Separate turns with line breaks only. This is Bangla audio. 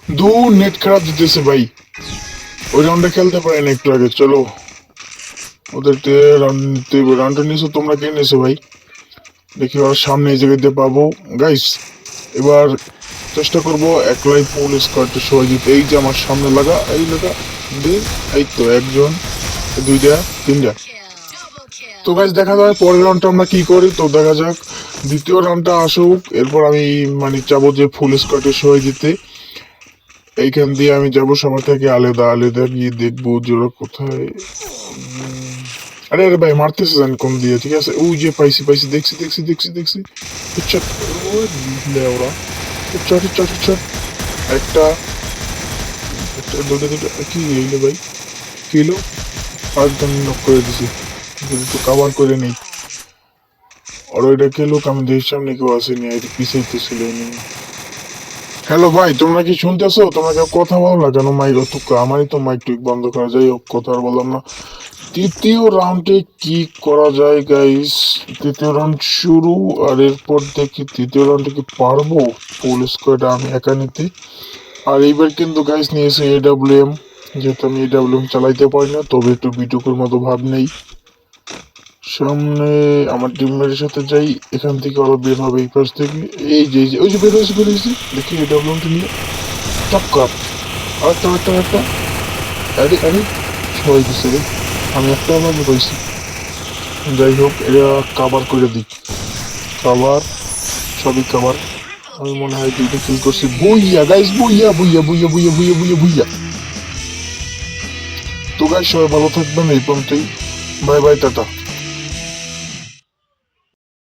নেট খারাপ দিতেছে ভাই, ওই রাউন্ডে খেলতে পারে না একটু আগে। চলো ওদের রাউন্ডটা নিয়েছো তোমরা, কে নিয়েছো ভাই? দেখি ওর সামনে এই জায়গায় দিয়ে পাবো গাইস। এবার চেষ্টা করবো একলাই ফুল স্কোয়াডটা সবাই দিতে। এই যে আমার সামনে লাগা, এই লাগা দে। এই তো একজন, দুইটা, তিনটা। তো গাইস দেখা যায় পরের রাউন্ডটা আমরা কি করি। তো দেখা যাক দ্বিতীয় রাউন্ডটা আসুক, এরপর আমি মানে যাবো যে ফুল স্কোয়াডে সবাই দিতে। এইখান দিয়ে আমি যাবো সবার থেকে আলাদা আলাদা গিয়ে দেখবো যে ওরা কোথায়। আরে আরে ভাই মারতেছে জানি কোন দিয়ে, ঠিক আছে। ওই যে পাইছি পাইছি, দেখছি দেখছি দেখছি দেখছি। হেডশট, ওই দিলে ওরা। Headshot headshot headshot. একটা একটা, দুটো দুটো, কি হইলো ভাই? কি হলো? একদম নক করে দিছি। একটু কাভার করে নেই। আর ওইটা কে লোক, আমি দেখি সামনে কেউ আসেনি, এটা পিছিয়ে তো ছিল। হ্যালো ভাই, তোমরা কি শুনতেছো? তোমরা কেউ কথা বলো না কেন? মাইক তো আমারই তো মাইক টুইক বন্ধ করা যায়, কথা আর বললাম না। তৃতীয় রাউন্ডে কি করা যায় গাইস? তৃতীয় রাউন্ড শুরু, আর এরপর দেখি তৃতীয় রাউন্ডে কি পারবো ফুল স্কোয়াড আমি একা নিতে। আর এইবার কিন্তু গাইস নিয়েছে এডাব্লিউএম, যেহেতু আমি এডাব্লিউএম চালাইতে পারি না, তবে একটু বিটুকুর মতো ভাব নেই। সামনে আমার টিমমেটের সাথে যাই, এখান থেকে আরো বের হবে এই পাশ থেকে। এই যে ওই যে বের হয়েছে বের হয়েছে, দেখি এডাব্লিউএমটা নিয়ে টক্কর। আরেকটা আরেকটা আরেকটা, আরে আরে সবাই দিচ্ছে রে, আমি একটা আমাকে পাইছি। যাই হোক, এরা কাভার করে দিই, কাভার, সবই কাভার। আমি মনে হয় দুইটা কিল করছি। বইয়া গাইস, বইয়া বইয়া বইয়া বইয়া বইয়া বইয়া বইয়া। তো গাইস সবাই ভালো থাকবেন, এই পর্যন্তই। Bye bye, tata.